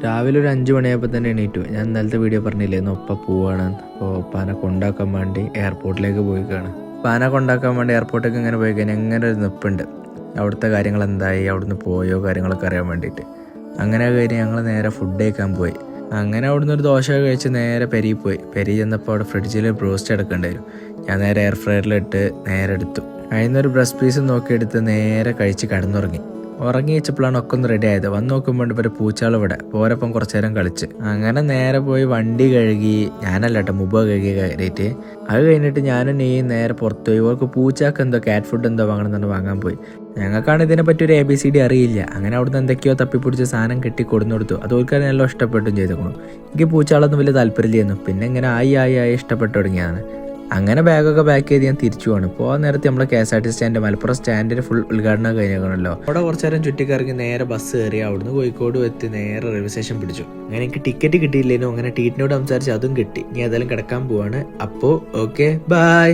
രാവിലെ ഒരു 5 മണിയായപ്പോൾ തന്നെ എണീറ്റു. ഞാൻ ഇന്നലത്തെ വീഡിയോ പറഞ്ഞില്ലായിരുന്നു, ഒപ്പം പോവാണ്. അപ്പോൾ ഉപ്പാനെ കൊണ്ടാക്കാൻ വേണ്ടി എയർപോർട്ടിലേക്ക് പോയി കാണും. ഉപ്പാനെ കൊണ്ടാക്കാൻ വേണ്ടി എയർപോർട്ടിലേക്ക് ഇങ്ങനെ പോയി കഴിഞ്ഞാൽ ഇങ്ങനെ ഒരു നിപ്പുണ്ട്. അവിടുത്തെ കാര്യങ്ങൾ എന്തായി, അവിടുന്ന് പോയോ കാര്യങ്ങളൊക്കെ അറിയാൻ വേണ്ടിയിട്ട്. അങ്ങനെ കഴിഞ്ഞ് ഞങ്ങൾ നേരെ ഫുഡ് കഴിക്കാൻ പോയി. അങ്ങനെ അവിടുന്ന് ഒരു ദോശ കഴിച്ച് നേരെ പെരി പോയി. പെരി ചെന്നപ്പോൾ അവിടെ ഫ്രിഡ്ജിൽ ബ്രോസ്റ്റ് എടുക്കേണ്ടായിരുന്നു. ഞാൻ നേരെ എയർ ഫ്രയറിലിട്ട് നേരെ എടുത്തു. അതിനൊരു ബ്രസ്റ്റ് പീസ് നോക്കിയെടുത്ത് നേരെ കഴിച്ച് കിടന്നുറങ്ങി. ഉറങ്ങി വെച്ചപ്പോഴാണ് ഒക്കെ ഒന്ന് റെഡി ആയത്. വന്ന് നോക്കുമ്പോൾ ഇവർ പൂച്ചാൾ ഇവിടെ പോരപ്പം കുറച്ചു നേരം കളിച്ച്. അങ്ങനെ നേരെ പോയി വണ്ടി കഴുകി. ഞാനല്ല കേട്ടോ, മുമ്പ് കഴുകി കയറിയിട്ട്. അത് കഴിഞ്ഞിട്ട് ഞാനും നീ നേരെ പുറത്തു പോയി. ഇവർക്ക് പൂച്ചാക്ക് എന്തോ കാറ്റ് ഫുഡ് എന്തോ വാങ്ങണമെന്നു വാങ്ങാൻ പോയി. ഞങ്ങൾക്കാണ് ഇതിനെപ്പറ്റി ഒരു ABCD അറിയില്ല. അങ്ങനെ അവിടുന്ന് എന്തൊക്കെയോ തപ്പിപ്പിടിച്ച് സാധനം കെട്ടി കൊടുത്തു. അത് ഓൽക്കാൻ നല്ല ഇഷ്ടപ്പെട്ടും ചെയ്തേക്കണം. എനിക്ക് പൂച്ചാളൊന്നും വലിയ താല്പര്യമില്ലായിരുന്നു. പിന്നെ ഇങ്ങനെ ആയി ഇഷ്ടപ്പെട്ടു തുടങ്ങിയതാണ്. അങ്ങനെ ബാഗൊക്കെ പാക്ക് ചെയ്ത് ഞാൻ തിരിച്ചു പോകണം. പോകാൻ നേരത്തെ നമ്മളെ KSRTC സ്റ്റാൻഡ്, മലപ്പുറം സ്റ്റാൻഡിന് ഫുൾ ഉദ്ഘാടനം കഴിഞ്ഞാണല്ലോ. അവിടെ കുറച്ചു നേരം ചുറ്റിക്കറങ്ങി നേരെ ബസ് കയറി. അവിടുന്ന് കോഴിക്കോട് എത്തി നേരെ റെയിൽവേ സ്റ്റേഷൻ പിടിച്ചു. അങ്ങനെ എനിക്ക് ടിക്കറ്റ് കിട്ടിയില്ലേനോ. അങ്ങനെ ടീറ്റിനോട് സംസാരിച്ച് അതും കിട്ടി. ഇനി ഏതായാലും കിടക്കാൻ പോവാണ്. അപ്പോൾ ഓക്കെ, ബൈ.